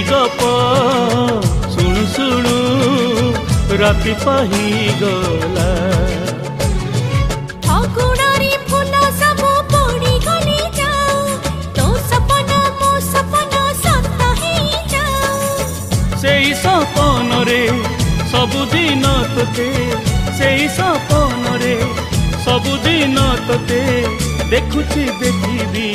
गप शुणु शुणु राति पाही गला। अगुणारी फूल सब पड़ी गली जाओ, तो सपना मो सपना सत ही जाओ। सेई सपन रे सबुदिन तोते, सेई सपन रे सबुदिन तोते देखुची देखिबी।